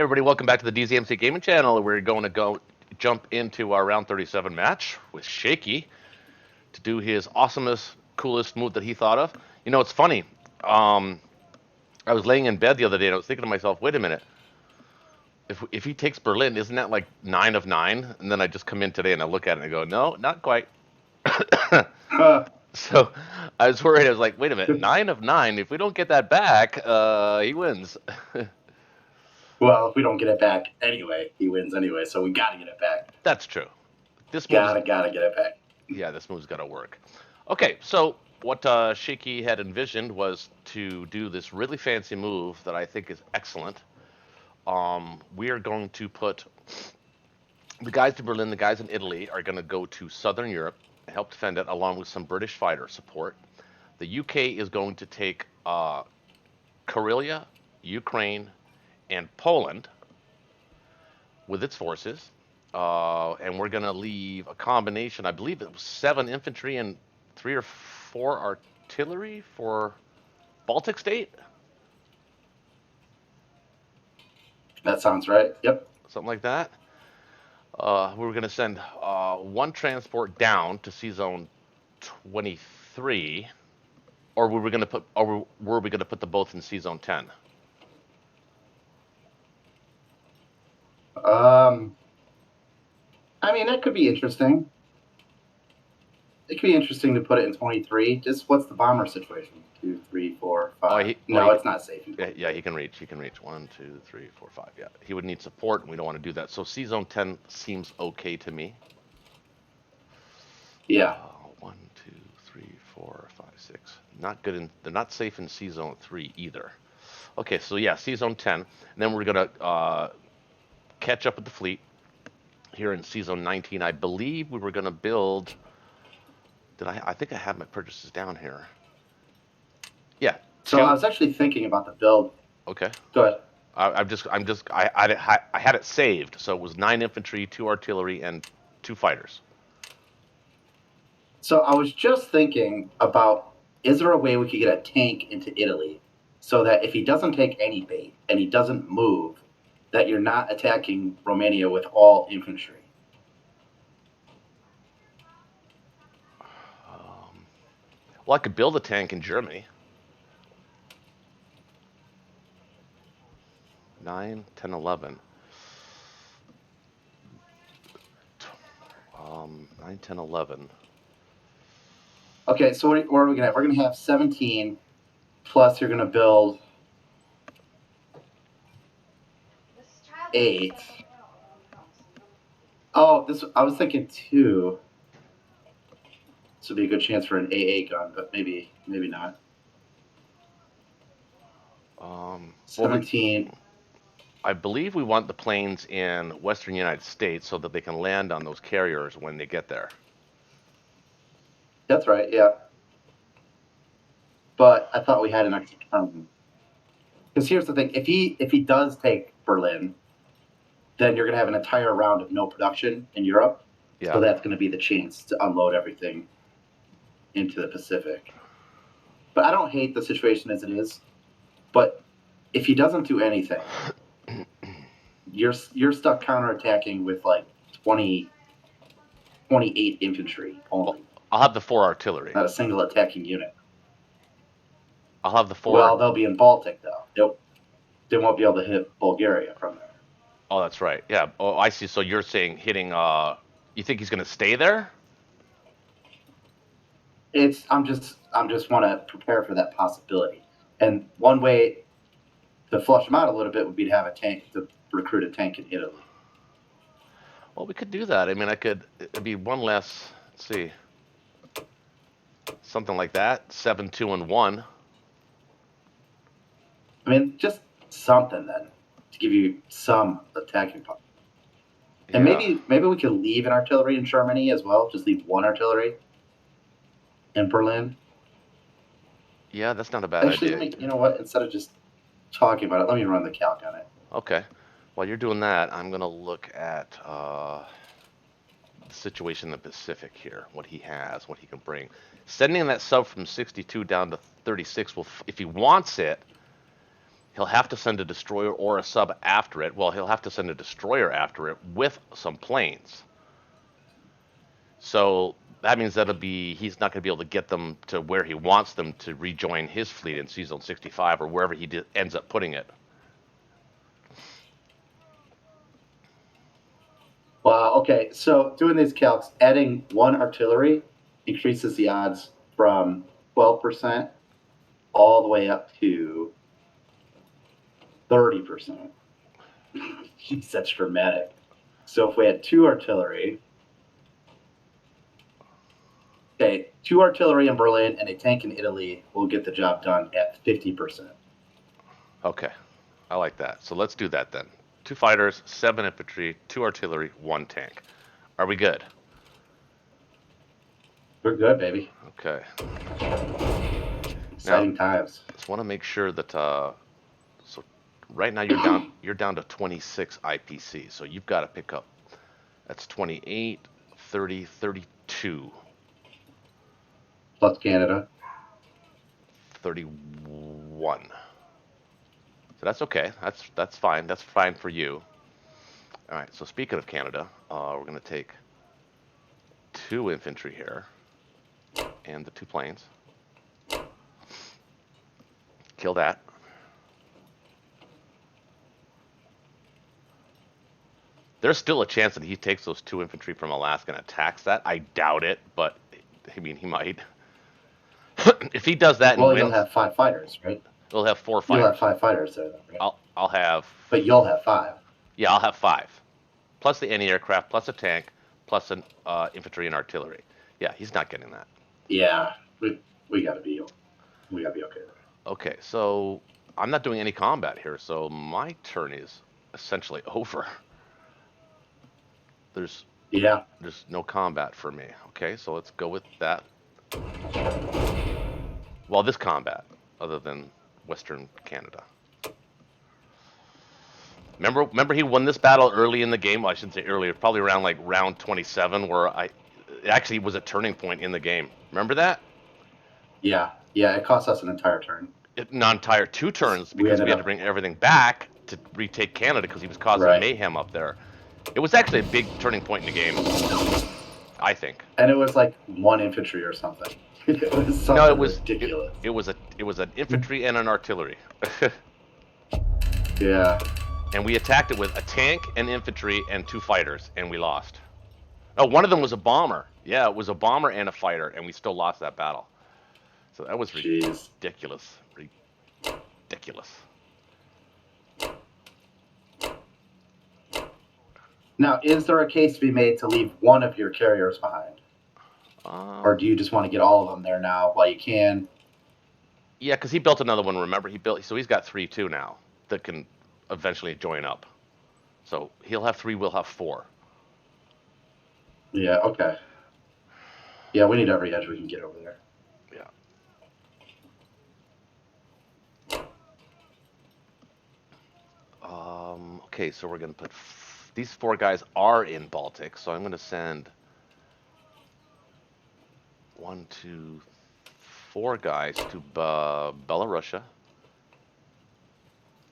Everybody, welcome back to the DZMC Gaming Channel. We're going to go jump into our round 37 match with Shaky to do his awesomest, coolest move that he thought of. You know, it's funny. Um, I was laying in bed the other day and I was thinking to myself, wait a minute. If he takes Berlin, isn't that like 9 of 9? And then I just come in today and I look at it and I go, no, not quite. Huh. So I was worried. I was like, wait a minute, 9 of 9. If we don't get that back, he wins. Well, if we don't get it back anyway, he wins anyway. So we gotta get it back. That's true. This move is Gotta get it back. Yeah, this move's got to work. Okay, so what Shiki had envisioned was to do this really fancy move that I think is excellent. We are going to put the guys in Berlin, the guys in Italy are going to go to Southern Europe, help defend it, along with some British fighter support. The UK is going to take Karelia, Ukraine, and Poland with its forces. And we're going to leave a combination, I believe it was 7 infantry and 3 or 4 artillery for Baltic State, That sounds right. Yep. something like that. We were going to send 1 transport down to Sea Zone 23, or we were going to put, or were we going to put them both in Sea Zone 10? I mean, that could be interesting. It could be interesting to put it in 23. Just what's the bomber situation? 2, 3, 4, 5. No, it's not safe. Yeah, he can reach. He can reach 1, 2, 3, 4, 5. Yeah, he would need support, and we don't want to do that. So Sea Zone 10 seems okay to me. Yeah. 1, 2, 3, 4, 5, 6. Not good in. They're not safe in Sea Zone 3 either. Okay, so yeah, Sea Zone 10, and then we're gonna catch up with the fleet here in Sea Zone 19. I believe we were gonna build. Did I? I think I have my purchases down here. Yeah. So I was actually thinking about the build. Okay. Go ahead. I had it saved, so it was 9 infantry, 2 artillery, and 2 fighters. So I was just thinking about, is there a way we could get a tank into Italy so that if he doesn't take any bait and he doesn't move, that you're not attacking Romania with all infantry? Well, I could build a tank in Germany. 9, 10, 11. 9, 10, 11. Okay, so what are we going to have? We're going to have 17, plus you're going to build 8. Oh, I was thinking 2. This would be a good chance for an AA gun, but maybe not. 17. I believe we want the planes in western United States so that they can land on those carriers when they get there. That's right, yeah. But I thought we had an extra turn. Because here's the thing: if he does take Berlin, then you're going to have an entire round of no production in Europe. Yeah. So that's going to be the chance to unload everything into the Pacific. But I don't hate the situation as it is. But if he doesn't do anything, you're stuck counterattacking with like 28 infantry only. I'll have the 4 artillery. Not a single attacking unit. I'll have the 4. Well, they'll be in Baltic though. They won't be able to hit Bulgaria from there. Oh, that's right. Yeah. Oh, I see. So you're saying hitting. You think he's going to stay there? I'm just want to prepare for that possibility. And one way to flush them out a little bit would be to have a tank, to recruit a tank in Italy. Well, we could do that. I mean, it'd be one less. Let's see. Something like that. 7, 2, and 1. I mean, just something then to give you some attacking power. And maybe we could leave an artillery in Germany as well. Just leave 1 artillery in Berlin. Yeah, that's not a bad idea. You know what? Instead of just talking about it, let me run the calc on it. Okay. While you're doing that, I'm going to look at the situation in the Pacific here, what he has, what he can bring. Sending that sub from 62 down to 36 will, if he wants it, He'll have to send a destroyer or a sub after it. Well, he'll have to send a destroyer after it with some planes. So that means he's not going to be able to get them to where he wants them to rejoin his fleet in Sea Zone 65 or wherever ends up putting it. Wow. Okay. So doing these calcs, adding one artillery increases the odds from 12% all the way up to 30%. Jeez, that's dramatic. So if we had two artillery, okay, two artillery in Berlin and a tank in Italy will get the job done at 50%. Okay, I like that. So let's do that then. 2 fighters, 7 infantry, 2 artillery, 1 tank. Are we good? We're good, baby. Okay. Exciting times. Just want to make sure that so right now you're down to 26 IPC. So you've got to pick up. That's 28, 30, 32. Plus Canada. 31. So that's okay. That's fine. That's fine for you. All right. So speaking of Canada, we're gonna take 2 infantry here and the 2 planes. Kill that. There's still a chance that he takes those 2 infantry from Alaska and attacks that. I doubt it, but I mean he might. If he does that and well, wins, you'll have 5 fighters, right? we'll have 4 You'll have fighters. 5 fighters there, right? I'll have. But you'll have 5. Yeah, I'll have 5, plus the anti-aircraft, plus a tank, plus an infantry and artillery. Yeah, he's not getting that. Yeah, we gotta be okay there. Okay, so I'm not doing any combat here, so my turn is essentially over. There's Yeah. there's no combat for me. Okay, so let's go with that. Well, this combat, other than Western Canada. Remember he won this battle early in the game. Well, I shouldn't say earlier, probably around like round 27, where it actually was a turning point in the game. Remember that? Yeah, it cost us an entire turn. Non-entire 2 turns because we had to bring everything back to retake Canada because he was causing mayhem up there. It was actually a big turning point in the game, I think. And it was like 1 infantry or something. It was something ridiculous. It was an infantry and an artillery. Yeah. And we attacked it with a tank, an infantry, and 2 fighters, and we lost. Oh, one of them was a bomber. Yeah, it was a bomber and a fighter, and we still lost that battle. So that was ridiculous. Ridiculous. Now, is there a case to be made to leave one of your carriers behind? Or do you just want to get all of them there now while you can? Yeah, because he built another one, remember? So he's got 3 too now that can eventually join up. So he'll have 3, we'll have 4. Yeah, okay. Yeah, we need every edge we can get over there. Yeah. Okay, so we're going to put... These 4 guys are in Baltic, so I'm going to send 1, 2, 4 guys to Belarusia.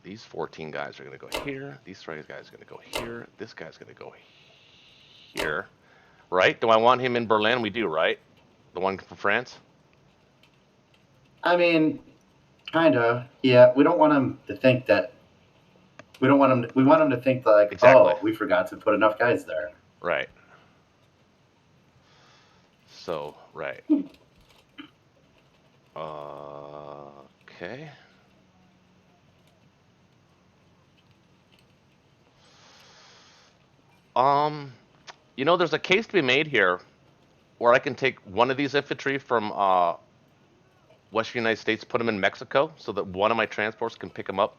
These 14 guys are going to go here. These 3 guys are going to go here. This guy's going to go here. Right? Do I want him in Berlin? We do, right? The one from France? I mean, kind of. Yeah, we don't want him to think that... We want him to think like, exactly. Oh, we forgot to put enough guys there. Right. So, right. Okay. There's a case to be made here where I can take one of these infantry from Western United States, put them in Mexico, so that one of my transports can pick them up.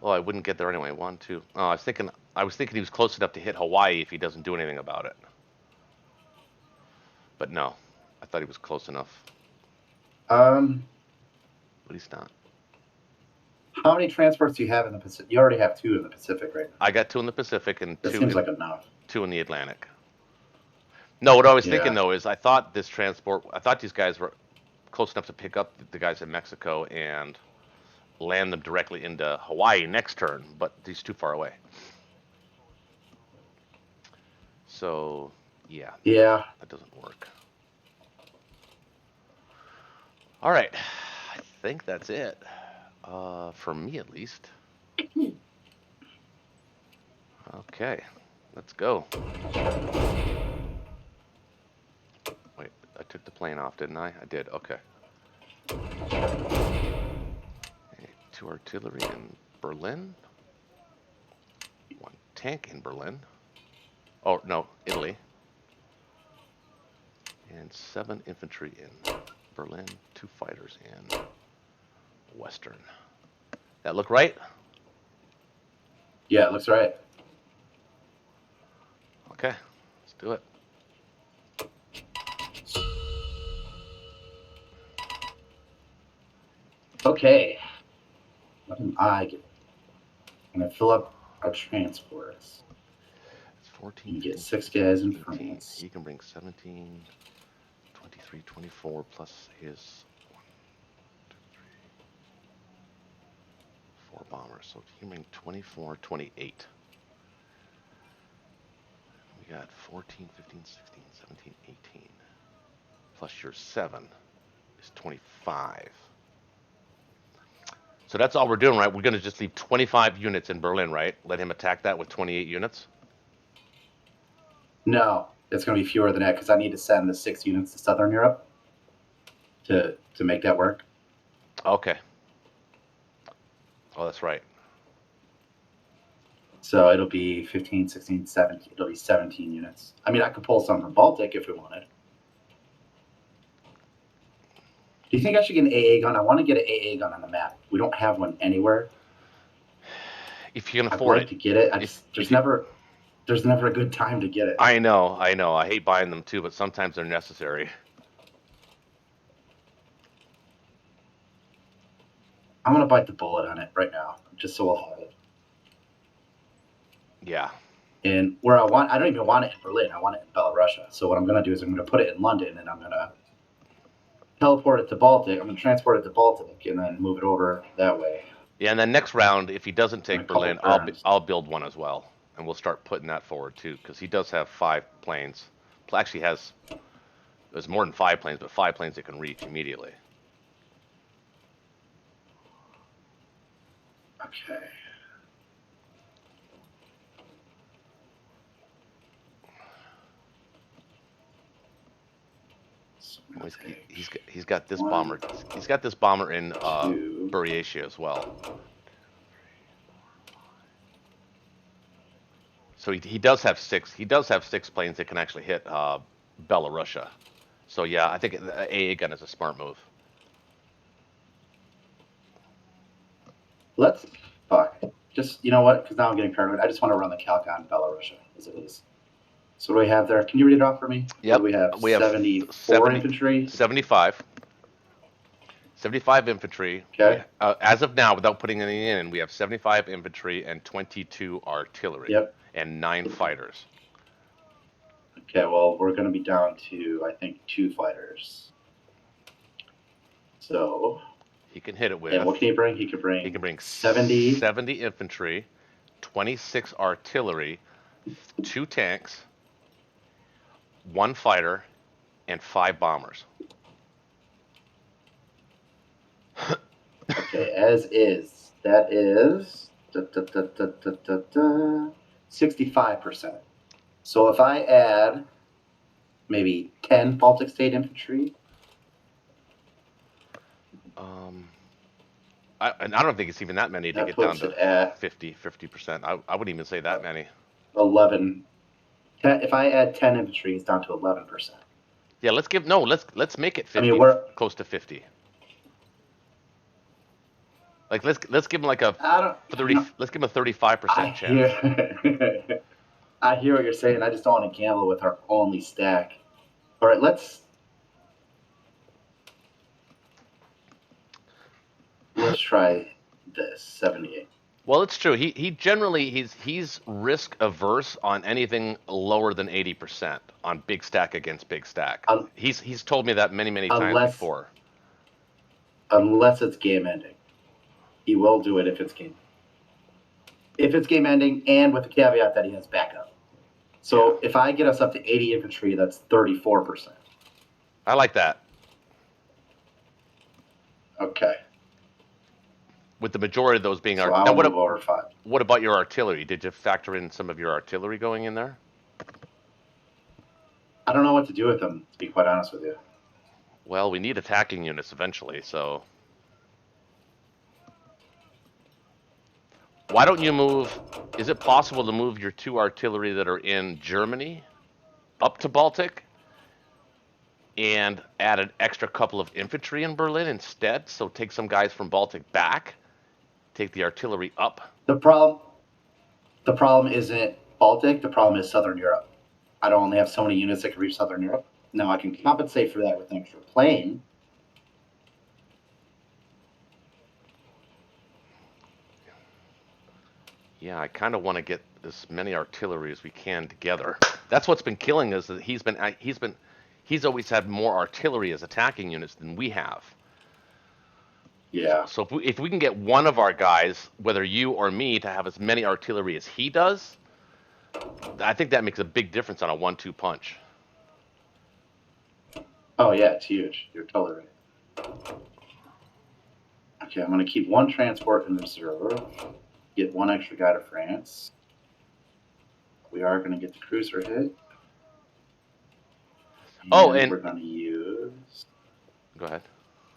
Oh, I wouldn't get there anyway. 1, 2. Oh, I was thinking he was close enough to hit Hawaii if he doesn't do anything about it. But no, I thought he was close enough. But he's not. How many transports do you have in the Pacific? You already have 2 in the Pacific right now. I got 2 in the Pacific and that 2. Seems like enough. 2 in the Atlantic. No, what I was thinking though is I thought these guys were close enough to pick up the guys in Mexico and land them directly into Hawaii next turn, but he's too far away. So, yeah. Yeah. That doesn't work. All right. I think that's it. For me, at least. Okay. Let's go. Wait, I took the plane off, didn't I? I did. Okay. 2 artillery in Berlin. 1 tank in Berlin. Oh, no, Italy. And 7 infantry in Berlin. 2 fighters in Western. That look right? Yeah, it looks right. Okay, let's do it. Okay. What am I getting? I'm going to fill up our transports. It's 14, You 15, get 6 16, guys in 18. France. He can bring 17, 23, 24 plus his 1, 2, 3, 4 bombers. So he can bring 24, 28. We got 14, 15, 16, 17, 18. Plus your 7 is 25. So that's all we're doing, right? We're going to just leave 25 units in Berlin, right? Let him attack that with 28 units? No, it's going to be fewer than that because I need to send the 6 units to Southern Europe to make that work. Okay. Oh, that's right. So it'll be 15, 16, 17. It'll be 17 units. I mean, I could pull some from Baltic if we wanted. Do you think I should get an AA gun? I want to get an AA gun on the map. We don't have one anywhere. If you can I'd afford like it. to get it. There's never a good time to get it. I know. I hate buying them too, but sometimes they're necessary. I'm gonna bite the bullet on it right now, just so we'll have it. Yeah. And where I don't even want it in Berlin. I want it in Belarusia. So what I'm gonna do is I'm gonna put it in London, and I'm gonna teleport it to Baltic. I'm gonna transport it to Baltic, and then move it over that way. Yeah, and then next round, if he doesn't take Berlin, turns. I'll build one as well, and we'll start putting that forward too, because he does have 5 planes. Actually, there's more than 5 planes, but 5 planes that can reach immediately. Okay. Well, he's got this bomber. He's got this bomber in Buryatia as well. So he does have 6. He does have 6 planes that can actually hit Belarusia. So yeah, I think the AA gun is a smart move. Let's just, you know what? Because now I'm getting paranoid. I just want to run the calc on Belarusia as it is. So what do we have there? Can you read it off for me? Yep. We have 74 infantry. 75. 75 infantry. Okay. As of now, without putting anything in, we have 75 infantry and 22 artillery. Yep. And 9 fighters. Okay, well, we're going to be down to, I think, 2 fighters. So... He can hit it with... And what can he bring? He can bring 70 infantry, 26 artillery, 2 tanks, 1 fighter, and 5 bombers. Okay, as is. That is 65%. So if I add maybe 10 Baltic State infantry. I don't think it's even that many to get down to 50%. I wouldn't even say that many. 11. If I add 10 infantry, it's down to 11%. Yeah, let's make it 50. I mean, we're close to 50. Like let's give him like a 30. Let's give him a 35% chance. I hear what you're saying. I just don't want to gamble with our only stack. All right, let's try this 78. Well, it's true. He generally he's risk averse on anything lower than 80% on big stack against big stack. He's told me that many times before. Unless it's game ending. He will do it if it's game. If it's game ending, and with the caveat that he has backup. So if I get us up to 80 infantry, that's 34%. I like that. Okay. With the majority of those being So now, I'll move over 5. What about your artillery? Did you factor in some of your artillery going in there? I don't know what to do with them, to be quite honest with you. Well, we need attacking units eventually, so why don't you move? Is it possible to move your 2 artillery that are in Germany up to Baltic and add an extra couple of infantry in Berlin instead? So take some guys from Baltic back, take the artillery up. The problem isn't Baltic. The problem is Southern Europe. I don't only have so many units that can reach Southern Europe. Now I can compensate for that with an extra plane. Yeah, I kind of want to get as many artillery as we can together. That's what's been killing us. That he's always had more artillery as attacking units than we have. Yeah. So if we can get one of our guys, whether you or me, to have as many artillery as he does, I think that makes a big difference on a 1-2 punch. Oh yeah, it's huge. You're totally right. Okay, I'm going to keep 1 transport in reserve. Get 1 extra guy to France. We are going to get the cruiser hit. And we're going to use. Go ahead.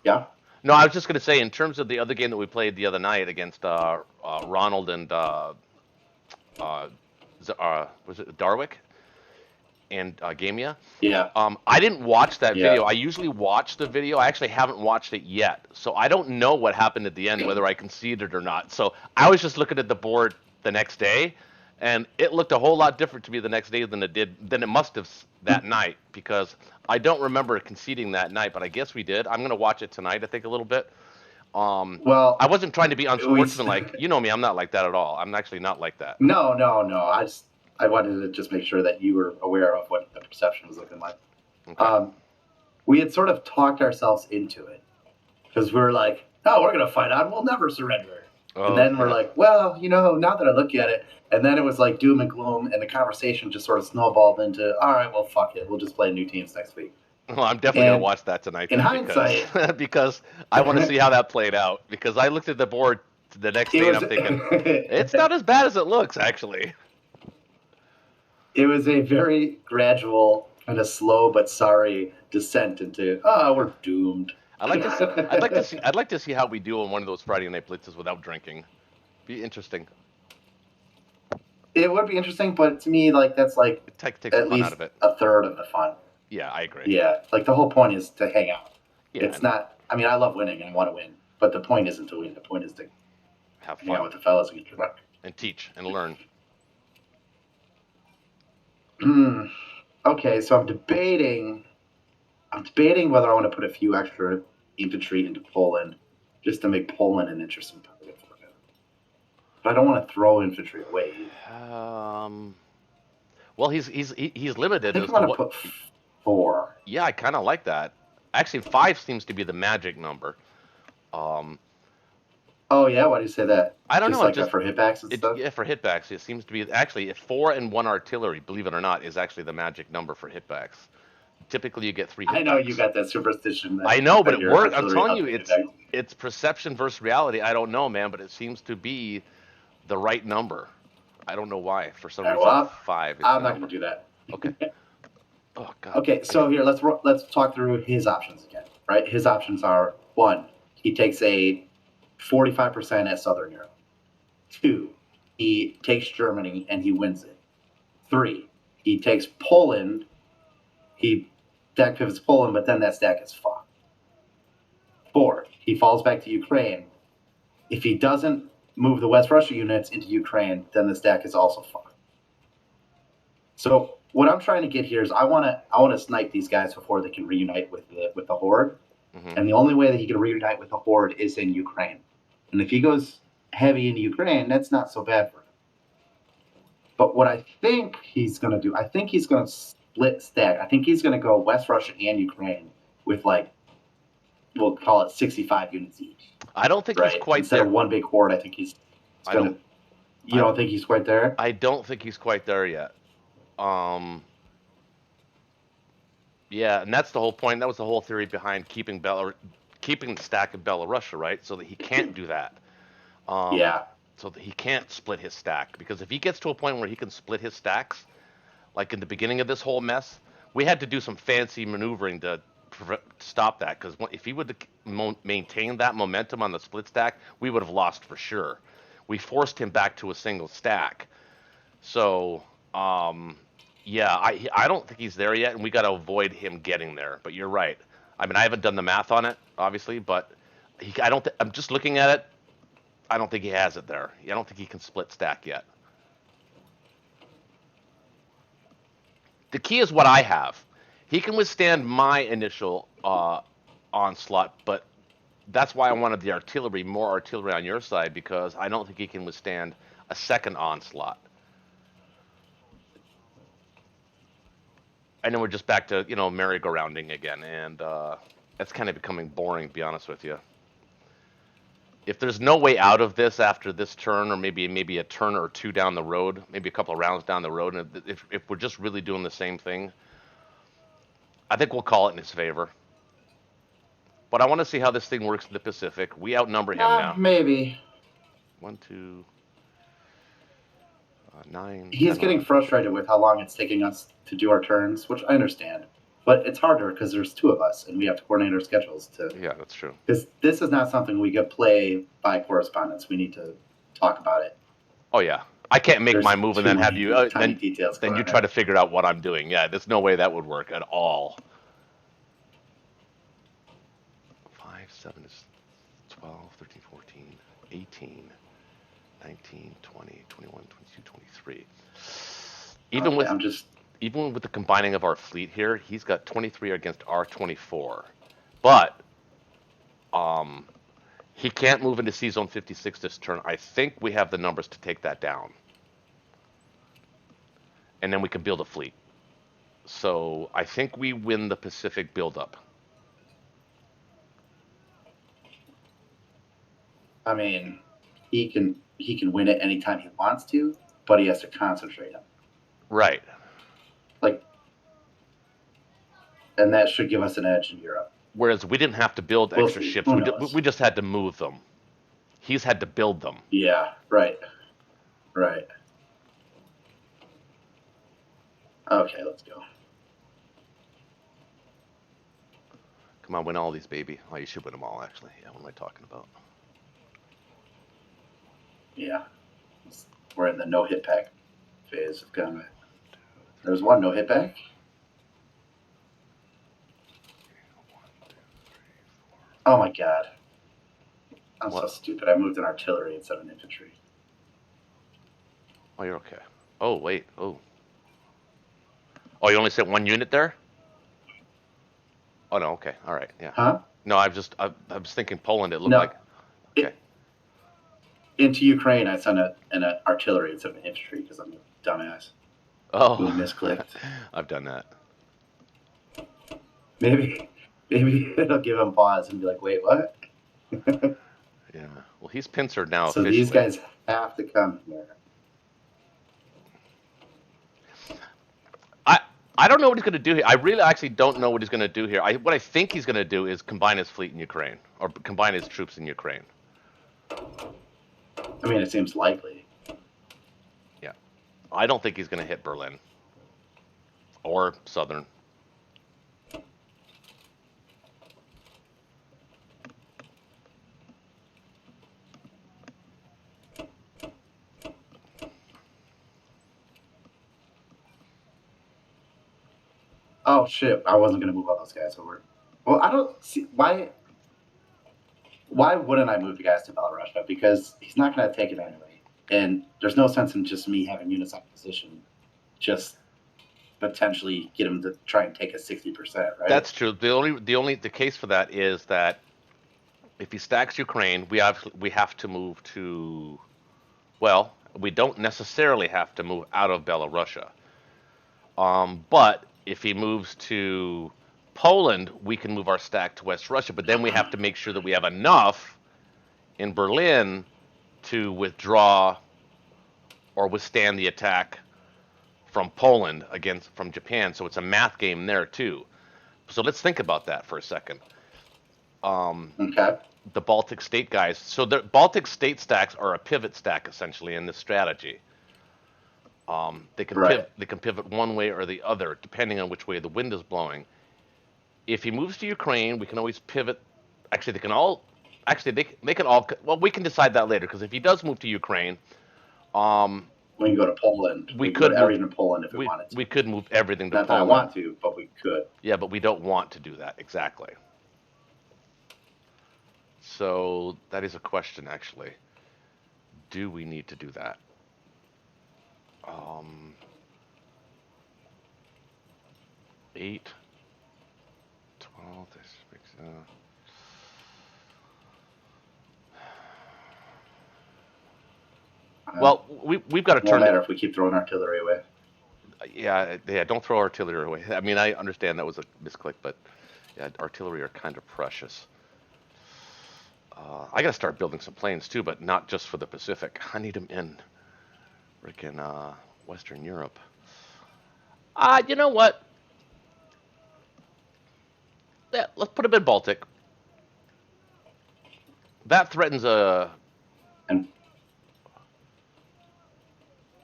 Yeah. No, I was just going to say, in terms of the other game that we played the other night against Ronald and was it Darwick and Gamia? Yeah. I didn't watch that video. I usually watch the video. I actually haven't watched it yet, so I don't know what happened at the end, whether I conceded or not. So I was just looking at the board the next day, and it looked a whole lot different to me the next day than it must have that night, because I don't remember conceding that night, but I guess we did. I'm gonna watch it tonight, I think, a little bit. Well, I wasn't trying to be unsportsmanlike. You know me, I'm not like that at all. I'm actually not like that. No. I wanted to just make sure that you were aware of what the perception was looking like. Okay. We had sort of talked ourselves into it because we were like, "Oh, we're gonna fight on. We'll never surrender." And then we're like, "Well, now that I look at it," and then it was like doom and gloom, and the conversation just sort of snowballed into, "All right, well, fuck it. We'll just play new teams next week." Well, I'm definitely going to watch that tonight. In hindsight, because I want to see how that played out. Because I looked at the board the next day and I'm thinking, it's not as bad as it looks, actually. It was a very gradual, kind of slow but sorry descent into, we're doomed. I'd like to see how we do on one of those Friday night blitzes without drinking. Be interesting. It would be interesting, but to me, that's like takes at least a third of the fun. Yeah, I agree. Yeah, the whole point is to hang out. Yeah, it's not. I mean, I love winning and I want to win, but the point isn't to win. The point is to have fun, hang out with the fellas and get drunk and teach and learn. Okay, so I'm debating whether I want to put a few extra infantry into Poland, just to make Poland an interesting target for him. But I don't want to throw infantry away. Well, he's limited. I think I want to put 4. Yeah, I kind of like that. Actually, 5 seems to be the magic number. Oh yeah, why do you say that? I don't know. Just for hitbacks and stuff. Yeah, for hitbacks, it seems to be actually 4 and 1 artillery. Believe it or not, is actually the magic number for hitbacks. Typically, you get 3 hitbacks. I know you got that superstition. I know, but it works. I'm telling you, it's perception versus reality. I don't know, man, but it seems to be the right number. I don't know why. For some reason, 5. I'm not going to do that. Okay. Oh God. Okay, so here let's talk through his options again. Right, his options are: 1, he takes a 45% at Southern Europe. 2, he takes Germany and he wins it. 3, he takes Poland. He stack pivots Poland, but then that stack is fucked. 4, he falls back to Ukraine. If he doesn't move the West Russia units into Ukraine, then the stack is also fucked. So what I'm trying to get here is I want to snipe these guys before they can reunite with the Horde. Mm-hmm. And the only way that he can reunite with the Horde is in Ukraine. And if he goes heavy into Ukraine, that's not so bad for him. But what I think he's going to do, I think he's going to split stack. I think he's going to go West Russia and Ukraine with we'll call it 65 units each. I don't think he's right? quite Instead of there. one big horde, I think he's I gonna. don't. You I don't think he's quite there? I don't think he's quite there yet. Um, yeah, and that's the whole point. That was the whole theory behind keeping the stack in Belarusia, right? So that he can't do that. Um, Yeah. so that he can't split his stack. Because if he gets to a point where he can split his stacks, like in the beginning of this whole mess, we had to do some fancy maneuvering to stop that. Because if he would maintain that momentum on the split stack, we would have lost for sure. We forced him back to a single stack. So, um, yeah, I don't think he's there yet, and we got to avoid him getting there. But you're right. I mean, I haven't done the math on it, obviously, but I don't. I'm just looking at it. I don't think he has it there. I don't think he can split stack yet. The key is what I have. He can withstand my initial onslaught, but that's why I wanted the artillery, more artillery on your side, because I don't think he can withstand a second onslaught. And then we're just back to merry-go-rounding again, and that's kind of becoming boring, to be honest with you. If there's no way out of this after this turn, or maybe a turn or two down the road, maybe a couple of rounds down the road, and if we're just really doing the same thing, I think we'll call it in his favor. But I want to see how this thing works in the Pacific. We outnumber him now. Maybe. One, two, nine, He's 10, getting 11. frustrated with how long it's taking us to do our turns, which I understand. But it's harder because there's two of us and we have to coordinate our schedules to. Yeah, that's true. Because this is not something we could play by correspondence. We need to talk about it. Oh yeah, I can't make There's my move and too then have many you tiny details then going you on try there. to figure out what I'm doing. Yeah, there's no way that would work at all. 5, 7 is 12, 13, 14, 18, 19, 20, 21, 22, 23. Even Okay, with I'm just. even with the combining of our fleet here, he's got 23 against our 24. But um, he can't move into C zone 56 this turn. I think we have the numbers to take that down, and then we can build a fleet. So I think we win the Pacific buildup. I mean, he can win it anytime he wants to, but he has to concentrate him. Right. Like, and that should give us an edge in Europe. Whereas we didn't have to build We'll extra see. ships. Who We knows? just had to move them. He's had to build them. Yeah. Right. Right. Okay, let's go. Come on, win all these, baby. Oh, you should win them all, actually. Yeah, what am I talking about? Yeah. We're in the no hit back phase of combat. There's one no hit back. Oh my god. I'm What? so stupid. I moved an artillery instead of an infantry. Oh, you're okay. Oh, wait. Oh. Oh, you only sent one unit there? Oh, no. Okay. All right. Yeah. Huh? No, I was thinking Poland. It looked No. like. Okay. Into Ukraine, I sent an artillery instead of an infantry because I'm a dumbass who Oh. misclicked. I've done that. Maybe it'll give him pause and be like, wait, what? Yeah. Well, he's pincered now So these officially. guys have to come here. I I don't know what he's going to do here. I really actually don't know what he's going to do here. What I think he's going to do is combine his fleet in Ukraine or combine his troops in Ukraine. I mean, it seems likely. Yeah. I don't think he's going to hit Berlin or Southern. Oh shit! I wasn't gonna move all those guys over. Well, I don't see why. Why wouldn't I move the guys to Belarusia? Because he's not gonna take it anyway, and there's no sense in just me having units on position, just potentially get him to try and take a 60%, right? That's true. The case for that is that if he stacks Ukraine, we have to move to, well, we don't necessarily have to move out of Belarusia. But if he moves to Poland, we can move our stack to West Russia. But then we have to make sure that we have enough in Berlin to withdraw or withstand the attack from Poland against from Japan. So it's a math game there too. So let's think about that for a second. Um, Okay. the Baltic state guys. So the Baltic state stacks are a pivot stack essentially in this strategy. They can Right. pivot. They can pivot one way or the other depending on which way the wind is blowing. If he moves to Ukraine, we can always pivot. Actually, they can all. Actually, they can all. Well, we can decide that later because if he does move to Ukraine, um, We can go to Poland. we We can go could to move. everything to Poland if we We wanted to. we could move everything to Not that I Poland. want to, but we could. Yeah, but we don't want to do that exactly. So that is a question, actually. Do we need to do that? Um, 8, 12. This makes, well, we've got to Won't turn it. matter if we keep throwing artillery away. Yeah, yeah. Don't throw artillery away. I mean, I understand that was a misclick, but yeah, artillery are kind of precious. I got to start building some planes too, but not just for the Pacific. I need them in freaking Western Europe. You know what? Yeah, let's put them in Baltic. That threatens a. And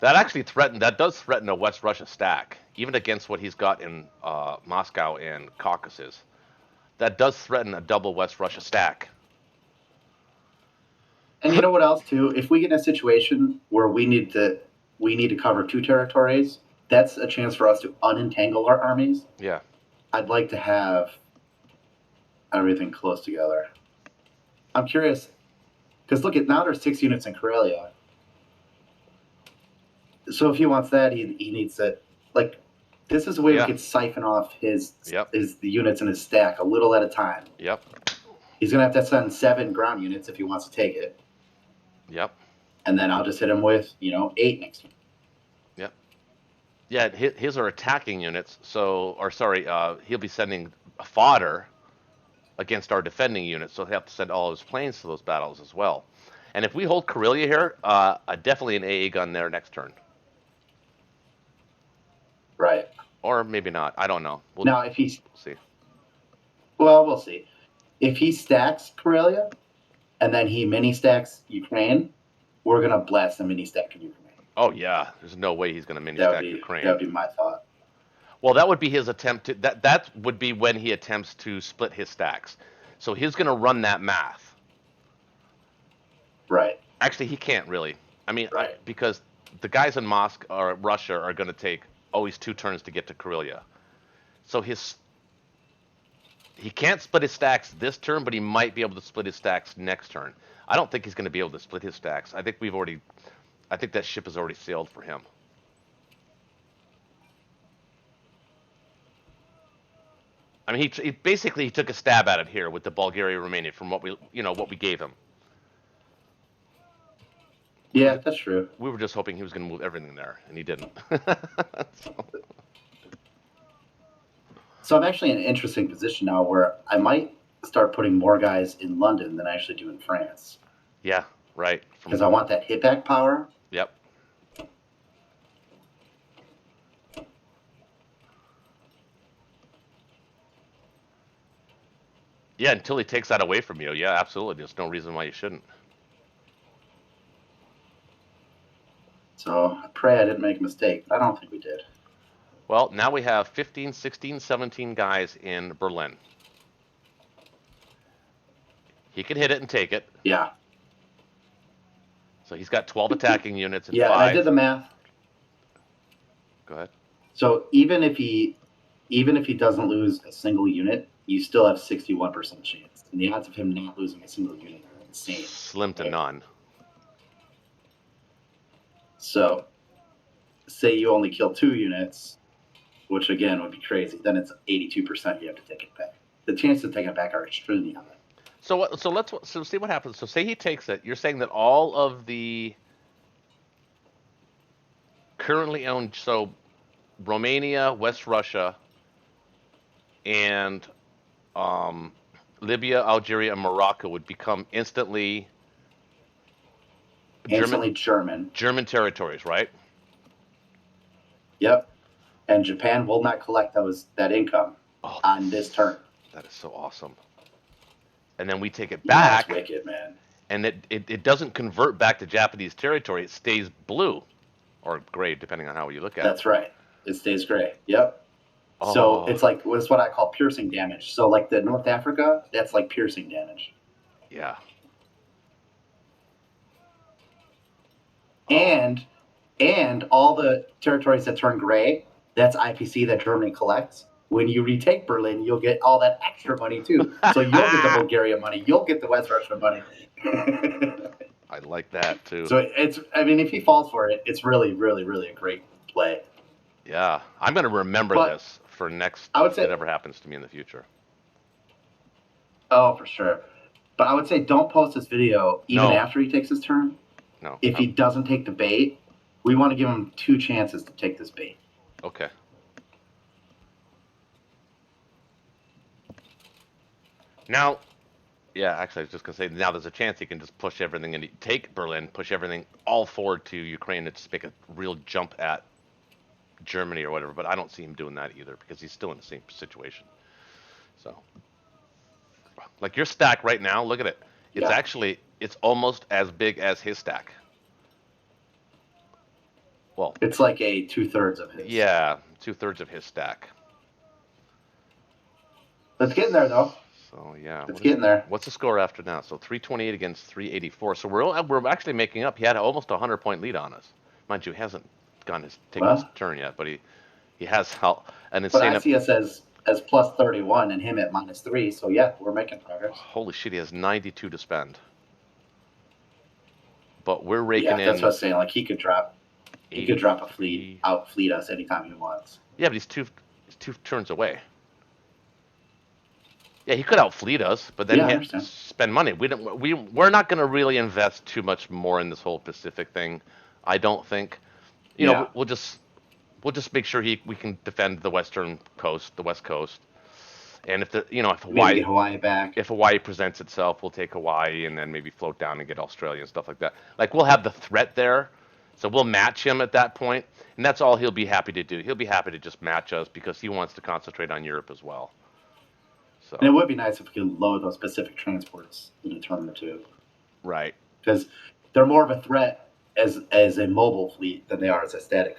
That actually threaten. That does threaten a West Russia stack, even against what he's got in Moscow and Caucasus. That does threaten a double West Russia stack. you know what else too? If we get in a situation where we need to cover two territories, that's a chance for us to unentangle our armies. Yeah. I'd like to have everything close together. I'm curious because look at now there's 6 units in Karelia. So if he wants that, he needs to like. This is a way Yeah. we could siphon off Yep. the units in his stack a little at a time. Yep. He's gonna have to send 7 ground units if he wants to take it. Yep. And then I'll just hit him with 8 next turn. Yep. Yeah. His are attacking units. So, or sorry, he'll be sending a fodder against our defending units. So he'll have to send all his planes to those battles as well. And if we hold Karelia here, definitely an AA gun there next turn. Right. Or maybe not. I don't know. Now, if he's see. well, we'll see. If he stacks Karelia and then he mini stacks Ukraine, we're gonna blast the mini stack in Ukraine. Oh yeah, there's no way he's going to mini That would stack be Ukraine. that would be my thought. Well, that would be his attempt to that would be when he attempts to split his stacks. So he's going to run that math. Right. Actually, he can't really. I mean, Right. because the guys in Moscow or Russia are going to take always 2 turns to get to Karelia. So he can't split his stacks this turn, but he might be able to split his stacks next turn. I don't think he's going to be able to split his stacks. I think that ship has already sailed for him. I mean, he basically took a stab at it here with the Bulgaria Romania from what we gave him. Yeah, that's true. We were just hoping he was going to move everything there, and he didn't. So I'm actually in an interesting position now where I might start putting more guys in London than I actually do in France. Yeah, right. Because I want that hit back power. Yep. Yeah, until he takes that away from you. Yeah, absolutely. There's no reason why you shouldn't. So I pray I didn't make a mistake, but I don't think we did. Well, now we have 15, 16, 17 guys in Berlin. He can hit it and take it. Yeah. So he's got 12 attacking units and Yeah, 5. and I did the math. Go ahead. So even if he doesn't lose a single unit, you still have 61% chance. And the odds of him not losing a single unit are insane. Slim to none. So say you only kill 2 units, which again would be crazy, then it's 82% you have to take it back. The chances of taking it back are extremely high. So let's see what happens. So say he takes it. You're saying that all of the currently owned, so Romania, West Russia, and Libya, Algeria, and Morocco would become instantly German Instantly German. German territories, right? Yep. And Japan will not collect that income Oh, on this turn. that is so awesome. And then we take it Yeah, it's back, wicked, man. and it doesn't convert back to Japanese territory. It stays blue or gray, depending on how you look at it. That's right. It stays gray. Yep. So Oh, it's like what's what I call piercing damage. So like the North Africa, that's like piercing damage. yeah. Oh, And all the territories that turn gray, that's IPC that Germany collects. When you retake Berlin, you'll get all that extra money too. So you'll get the Bulgaria money, you'll get the West Russia money. I like that too. So I mean, if he falls for it, it's really, really, really a great play. Yeah, I'm gonna remember But this for next I would if say, it ever happens to me in the future. oh, for sure. But I would say don't post this video even No, after he takes his turn. no. If he doesn't take the bait, we want to give him 2 chances to take this bait. Okay. Now, yeah, actually, I was just gonna say now there's a chance he can just push everything and take Berlin, push everything all forward to Ukraine and just make a real jump at Germany or whatever. But I don't see him doing that either because he's still in the same situation. So, like your stack right now, look at it. Yeah. It's almost as big as his stack. Well, It's like a 2/3 of his. yeah, 2/3 of his stack. Let's get in there, though. So yeah, It's getting there. what's the score after now? So 328 against 384. So we're actually making up. He had almost a 100-point lead on us. Mind you, he hasn't taken his turn yet, but he has an But insane. I see us as plus 31 and him at -3. So yeah, we're making progress. Holy shit, he has 92 to spend. But we're raking Yeah, that's in. what I was saying. Like he could drop a fleet, outfleet us anytime he wants. Yeah, but he's two turns away. Yeah, he could outfleet us, but then Yeah, I he had to understand. spend money. We're not going to really invest too much more in this whole Pacific thing. I don't think. You know, Yeah. we'll just make sure we can defend the western coast, the west coast, and if Maybe get Hawaii back. if Hawaii presents itself, we'll take Hawaii and then maybe float down and get Australia and stuff like that. Like we'll have the threat there, so we'll match him at that point, and that's all he'll be happy to do. He'll be happy to just match us because he wants to concentrate on Europe as well. So. And it would be nice if we could load those specific transports in a turn or two. Right. Because they're more of a threat as a mobile fleet than they are as a static.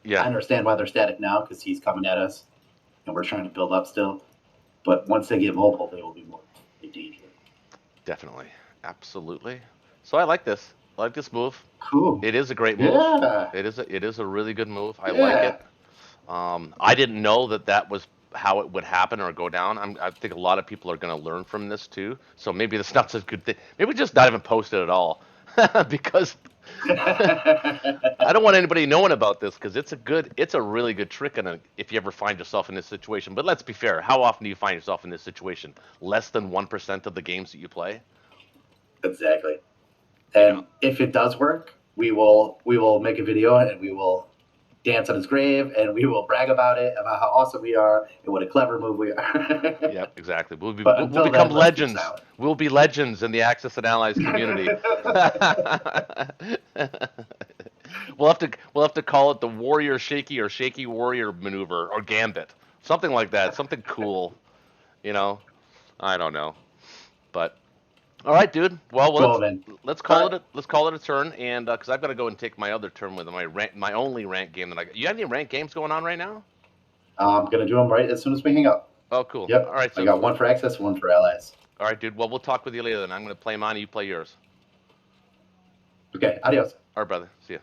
Yeah. I understand why they're static now because he's coming at us, and we're trying to build up still. But once they get mobile, they will be more a danger. Definitely. Absolutely. So I like this. I like this move. Cool. It is a great move. Yeah. It is a really good move. I like it. I didn't know that was how it would happen or go down. I think a lot of people are going to learn from this too. So maybe this not such a good thing. Maybe just not even post it at all, because I don't want anybody knowing about this because it's a really good trick. And if you ever find yourself in this situation, but let's be fair, how often do you find yourself in this situation? Less than 1% of the games that you play. Exactly. And Yeah. if it does work, we will make a video and we will dance on his grave and we will brag about it, about how awesome we are and what a clever move we are. Yep, exactly. We'll Until become then, let's keep legends. silent. We'll be legends in the Axis and Allies community. We'll have to call it the Warrior Shaky or Shaky Warrior maneuver or Gambit, something like that. Something cool, you know. I don't know, but all right, dude. Well, Cool, man. let's call it a turn, and because I've got to go and take my other turn with my only rank game that I got. You have any rank games going on right now? I'm going to do them right as soon as we hang up. Oh, cool. Yep. All right, so I got one for Access, one for Allies. all right, dude. Well, we'll talk with you later then. I'm going to play mine, and you play yours. Okay, adios. All right, brother. See ya.